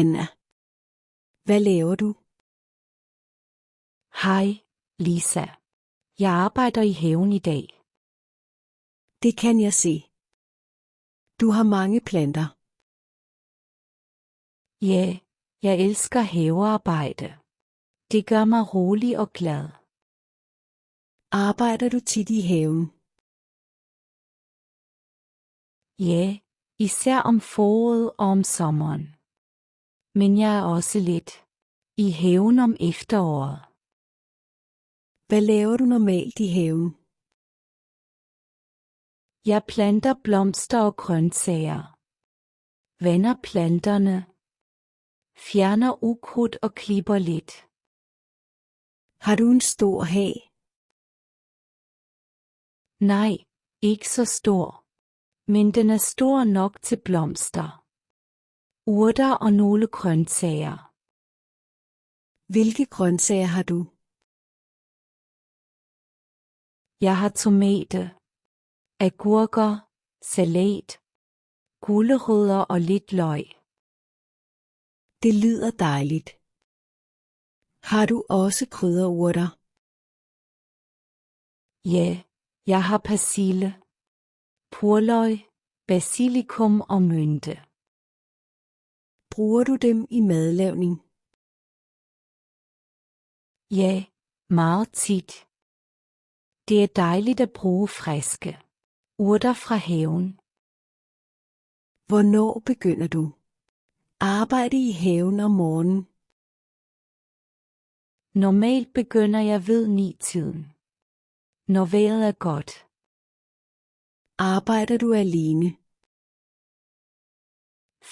Anna. Hvad laver du? Hej, Lisa. Jeg arbejder i haven i dag. Det kan jeg se. Du har mange planter. Ja, jeg elsker havearbejde. Det gør mig rolig og glad. Arbejder du tit i haven? Ja, især om foråret og om sommeren. Men jeg er også lidt i haven om efteråret. Hvad laver du normalt i haven? Jeg planter blomster og grøntsager. Vander planterne. Fjerner ukrudt og klipper lidt. Har du en stor hage? Nej, ikke så stor. Men den er stor nok til blomster. Urter og nogle grøntsager. Hvilke grøntsager har du? Jeg har tomater, agurker, salat, gulerødder og lidt løg. Det lyder dejligt. Har du også krydderurter? Ja, jeg har persille, purløg, basilikum og mynte. Bruger du dem i madlavning? Ja, meget tit. Det er dejligt at bruge friske urter fra haven. Hvornår begynder du? Arbejde i haven om morgenen. Normalt begynder jeg ved 9-tiden. Når vejret er godt. Arbejder du alene?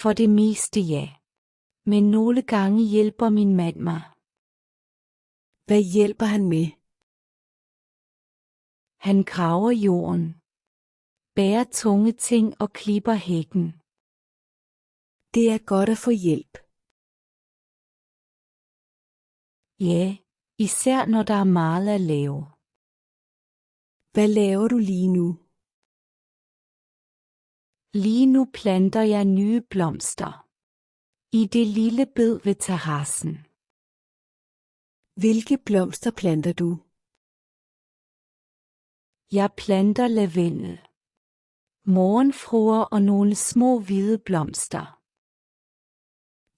For det meste ja. Men nogle gange hjælper min mand mig. Hvad hjælper han med? Han graver jorden, bærer tunge ting og klipper hækken. Det er godt at få hjælp. Ja, især når der er meget at lave. Hvad laver du lige nu? Lige nu planter jeg nye blomster. I det lille bed ved terrassen. Hvilke blomster planter du? Jeg planter lavendel, morgenfruer og nogle små hvide blomster.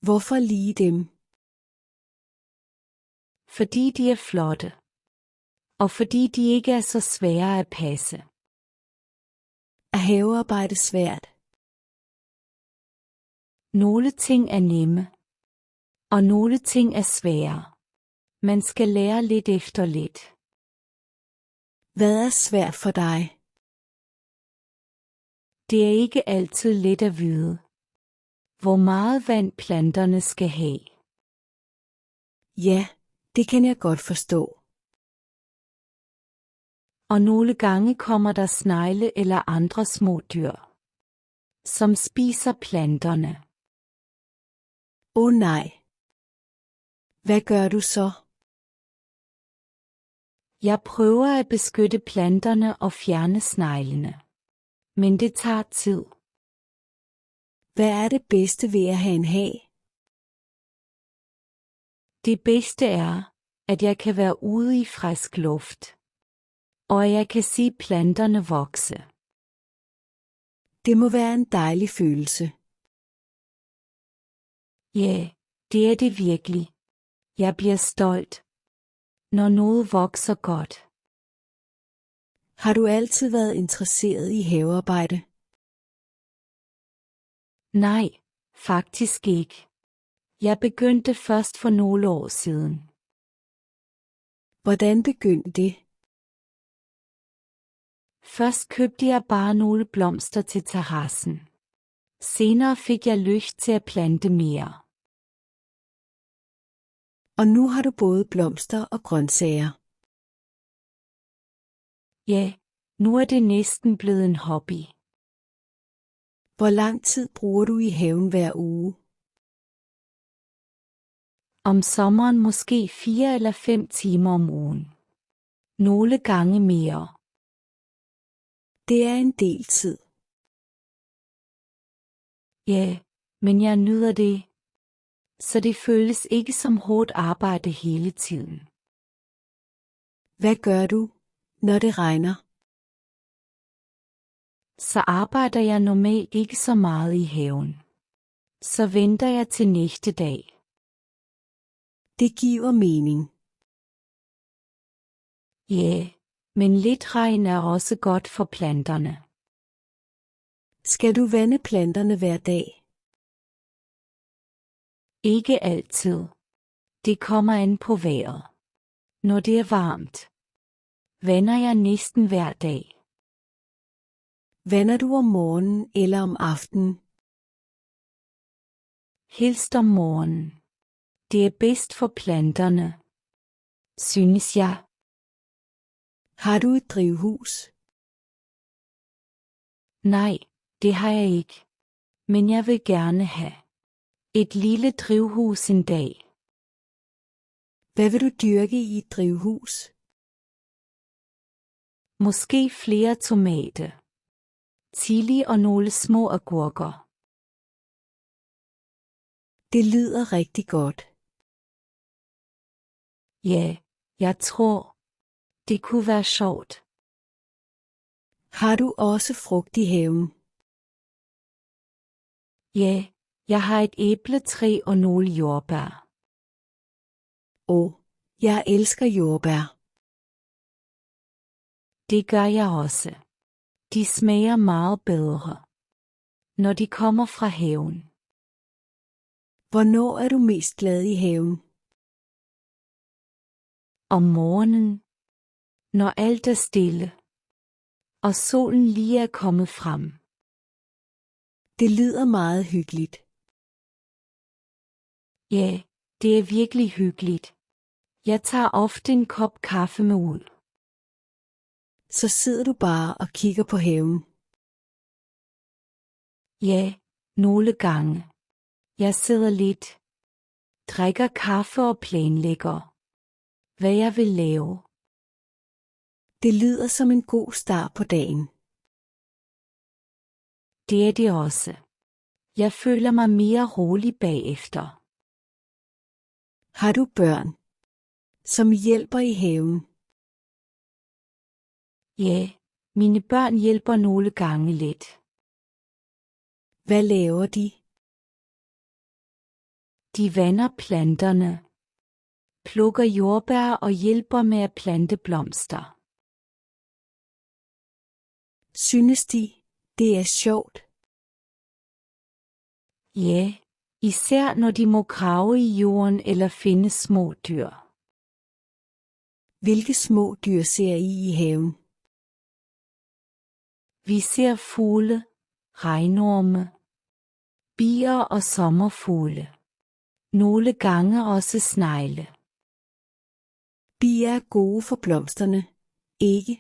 Hvorfor lige dem? Fordi de er flotte. Og fordi de ikke er så svære at passe. Er havearbejde svært? Nogle ting er nemme. Og nogle ting er svære. Man skal lære lidt efter lidt. Hvad er svært for dig? Det er ikke altid let at vide, hvor meget vand planterne skal have. Ja, det kan jeg godt forstå. Og nogle gange kommer der snegle eller andre små dyr, som spiser planterne. Åh nej. Hvad gør du så? Jeg prøver at beskytte planterne og fjerne sneglene. Men det tager tid. Hvad er det bedste ved at have en hage? Det bedste er, at jeg kan være ude i frisk luft. Og at jeg kan se planterne vokse. Det må være en dejlig følelse. Ja, det er det virkelig. Jeg bliver stolt, når noget vokser godt. Har du altid været interesseret i havearbejde? Nej, faktisk ikke. Jeg begyndte først for nogle år siden. Hvordan begyndte det? Først købte jeg bare nogle blomster til terrassen. Senere fik jeg lyst til at plante mere. Og nu har du både blomster og grøntsager. Ja, nu er det næsten blevet en hobby. Hvor lang tid bruger du i haven hver uge? Om sommeren måske 4 eller 5 timer om ugen. Nogle gange mere. Det er en del tid. Ja, men jeg nyder det. så det føles ikke som hårdt arbejde hele tiden. Hvad gør du, når det regner? Så arbejder jeg normalt ikke så meget i haven. Så venter jeg til næste dag. Det giver mening. Ja, men lidt regn er også godt for planterne. Skal du vande planterne hver dag? Ikke altid. Det kommer an på vejret. Når det er varmt, vander jeg næsten hver dag. Vander du om morgenen eller om aftenen? Helst om morgenen. Det er bedst for planterne, synes jeg. Har du et drivhus? Nej, det har jeg ikke. Men jeg vil gerne have et lille drivhus en dag. Hvad vil du dyrke i et drivhus? Måske flere tomater, chili og nogle små agurker. Det lyder rigtig godt. Ja, jeg tror, det kunne være sjovt. Har du også frugt i haven? Ja, jeg har et æbletræ og nogle jordbær. Jeg elsker jordbær. Det gør jeg også. De smager meget bedre, når de kommer fra haven. Hvornår er du mest glad i haven? Om morgenen, når alt er stille, og solen lige er kommet frem. Det lyder meget hyggeligt. Ja, det er virkelig hyggeligt. Jeg tager ofte en kop kaffe med ud. Så sidder du bare og kigger på haven. Ja, nogle gange. Jeg sidder lidt, drikker kaffe og planlægger, hvad jeg vil lave. Det lyder som en god start på dagen. Det er det også. Jeg føler mig mere rolig bagefter. Har du børn, som hjælper i haven? Ja, mine børn hjælper nogle gange lidt. Hvad laver de? De vander planterne, plukker jordbær og hjælper med at plante blomster. Synes de, det er sjovt? Ja, især når de må grave i jorden eller finde små dyr. Hvilke små dyr ser I haven? Vi ser fugle, regnorme, bier og sommerfugle. Nogle gange også snegle. Bier er gode for blomsterne, ikke?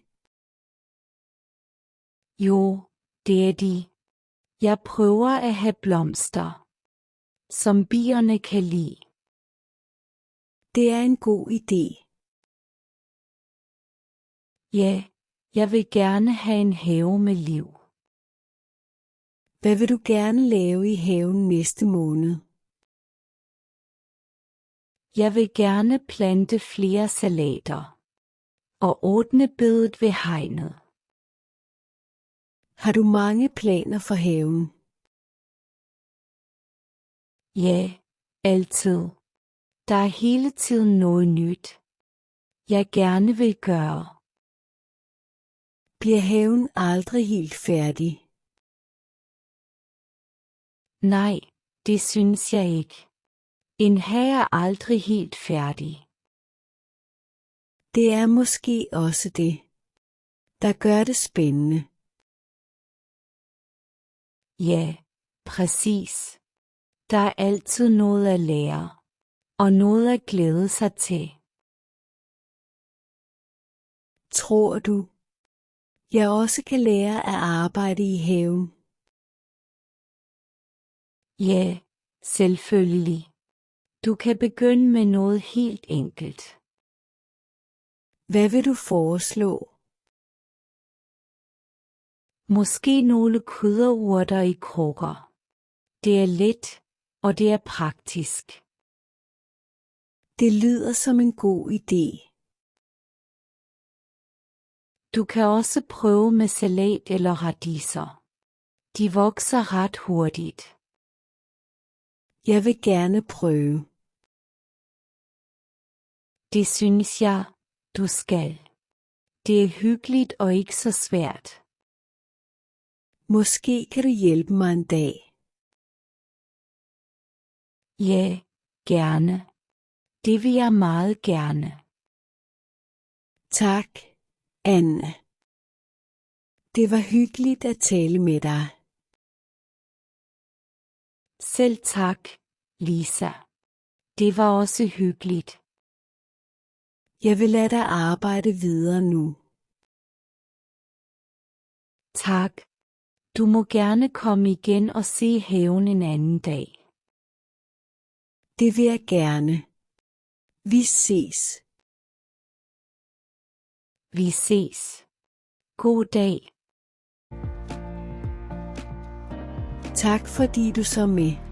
Jo, det er de. Jeg prøver at have blomster, som bierne kan lide. Det er en god idé. Ja, jeg vil gerne have en have med liv. Hvad vil du gerne lave i haven næste måned? Jeg vil gerne plante flere salater og åbne bedet ved hegnet. Har du mange planer for haven? Ja, altid. Der er hele tiden noget nyt, jeg gerne vil gøre. Bliver haven aldrig helt færdig? Nej, det synes jeg ikke. En have er aldrig helt færdig. Det er måske også det, der gør det spændende. Ja, præcis. Der er altid noget at lære, og noget at glæde sig til. Tror du, jeg også kan lære at arbejde i haven? Ja, selvfølgelig. Du kan begynde med noget helt enkelt. Hvad vil du foreslå? Måske nogle krydderurter i krukker. Det er let, og det er praktisk. Det lyder som en god idé. Du kan også prøve med salat eller radiser. De vokser ret hurtigt. Jeg vil gerne prøve. Det synes jeg, du skal. Det er hyggeligt og ikke så svært. Måske kan du hjælpe mig en dag. Ja, gerne. Det vil jeg meget gerne. Tak, Anne. Det var hyggeligt at tale med dig. Selv tak, Lisa. Det var også hyggeligt. Jeg vil lade dig arbejde videre nu. Tak. Du må gerne komme igen og se haven en anden dag. Det vil jeg gerne. Vi ses. Vi ses. God dag. Tak fordi du så med.